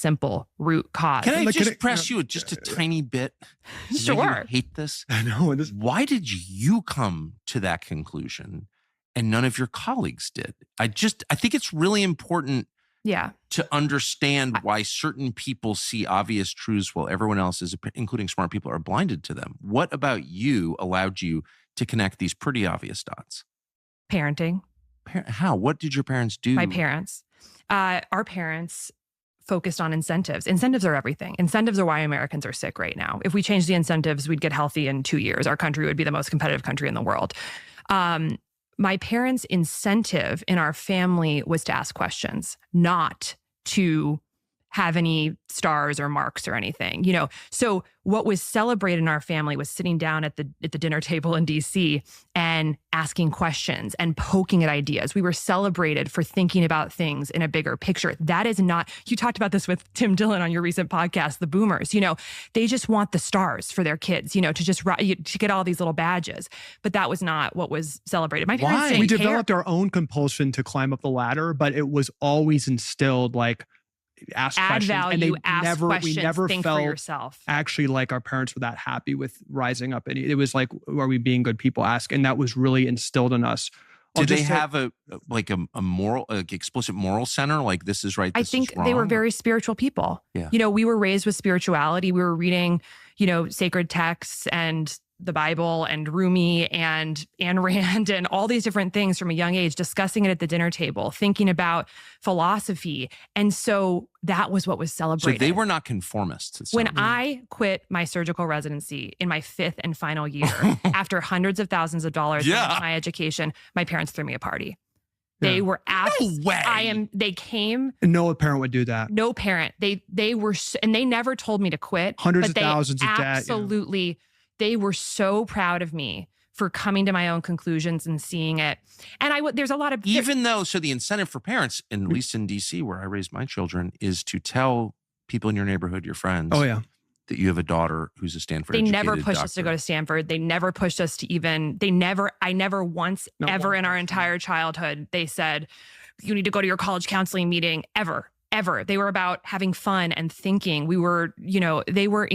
simple root cause. Can I just press you just a tiny bit? Sure. You hate this. I know. Why did you come to that conclusion and none of your colleagues did? I think it's really important to understand why certain people see obvious truths while everyone else is, including smart people, are blinded to them. What about you allowed you to connect these pretty obvious dots? Parenting. How? What did your parents do? My parents. Our parents focused on incentives. Incentives are everything. Incentives are why Americans are sick right now. If we changed the incentives, we'd get healthy in 2 years. Our country would be the most competitive country in the world. My parents' incentive in our family was to ask questions, not to have any stars or marks or anything, you know. So what was celebrated in our family was sitting down at the dinner table in DC and asking questions and poking at ideas. We were celebrated for thinking about things in a bigger picture. That is not, you talked about this with Tim Dillon on your recent podcast, the boomers, you know, they just want the stars for their kids, you know, to get all these little badges. But that was not what was celebrated. My parents didn't We care. developed our own compulsion to climb up the ladder, but it was always instilled like, ask add questions, value, and questions, we never think felt for yourself. Actually like our parents were that happy with rising up. And it was like, are we being good people? Ask. And that was really instilled in us. Did they have a moral, explicit moral center? Like this is right, this I think is wrong? they were very spiritual people. Yeah. You know, we were raised with spirituality. We were reading, you know, sacred texts and the Bible and Rumi and Ayn Rand and all these different things from a young age, discussing it at the dinner table, thinking about philosophy. And so that was what was celebrated. So they were not conformists. When I quit my surgical residency in my 5th and final year, after hundreds of thousands of dollars in my education, my parents threw me a party. They were No way. They came. No parent would do that. No parent. They were, and they never told me to quit. Hundreds of thousands of debt. Absolutely. They were so proud of me for coming to my own conclusions and seeing it. And there's a lot of... So the incentive for parents, at least in DC where I raised my children, is to tell people in your neighborhood, your friends, that you have a daughter who's a Stanford educated They never pushed doctor. us to go to Stanford. They never pushed us to even... I never once, ever in our entire childhood, they said, you need to go to your college counseling meeting, ever. They were about having fun and thinking. We were, you know, they were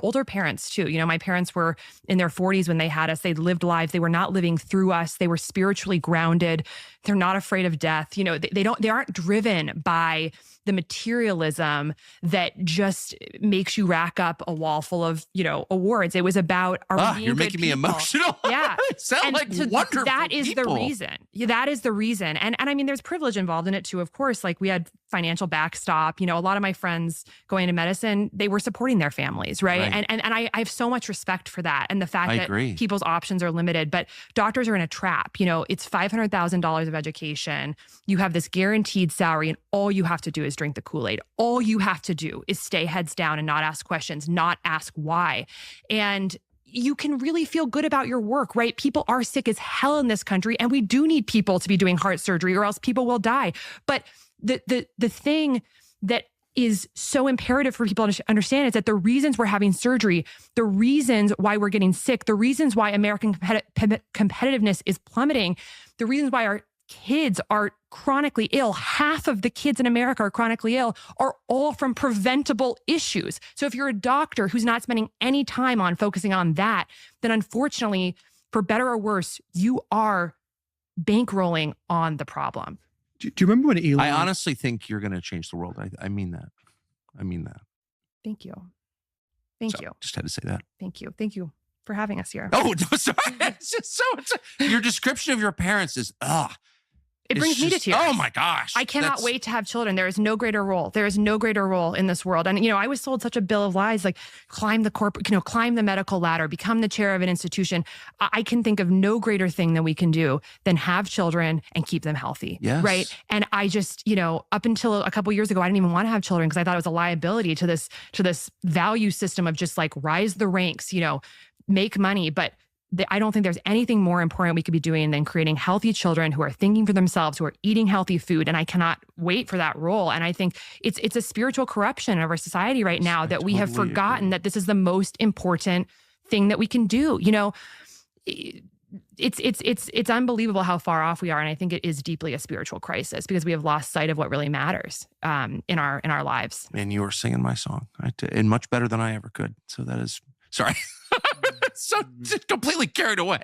older parents too. You know, my parents were in their 40s when they had us. They lived lives. They were not living through us. They were spiritually grounded. They're not afraid of death. You know, they aren't driven by the materialism that just makes you rack up a wall full of, you know, awards. It was about you're making me emotional. Yeah. Sound like wonderful That is people. the reason. Yeah, that is the reason. And I mean, there's privilege involved in it too, of course. Like we had financial backstop. You know, a lot of my friends going into medicine, they were supporting their families, right? And I have so much respect for that. And the fact that people's options are limited, but doctors are in a trap. You know, it's $500,000 of education. You have this guaranteed salary and all you have to do is drink the Kool-Aid. All you have to do is stay heads down and not ask questions, not ask why. And you can really feel good about your work, right? People are sick as hell in this country, and we do need people to be doing heart surgery or else people will die. But the thing that is so imperative for people to understand is that the reasons we're having surgery, the reasons why we're getting sick, the reasons why American competitiveness is plummeting, the reasons why our kids are chronically ill, half of the kids in America are chronically ill, are all from preventable issues. So if you're a doctor who's not spending any time on focusing on that, then unfortunately, for better or worse, you are bankrolling on the problem. Do you remember when Elon... I honestly think you're going to change the world. I mean that. Thank you. Thank you. Just had to say that. Thank you. Thank you for having us here. Oh, no, sorry. It's just your description of your parents is, it brings me to tears. Oh my gosh. I cannot wait to have children. There is no greater role. There is no greater role in this world. And, you know, I was sold such a bill of lies, like climb the medical ladder, become the chair of an institution. I can think of no greater thing that we can do than have children and keep them healthy. Yes. Right. And I just, you know, up until a couple of years ago, I didn't even want to have children because I thought it was a liability to this value system of just like rise the ranks, you know, make money. But I don't think there's anything more important we could be doing than creating healthy children who are thinking for themselves, who are eating healthy food. And I cannot wait for that role. And I think it's a spiritual corruption of our society right now that we have forgotten that this is the most important thing that we can do. You know, it's unbelievable how far off we are. And I think it is deeply a spiritual crisis because we have lost sight of what really matters in our lives. Man, you were singing my song and much better than I ever could. So that is, sorry. So just completely carried away.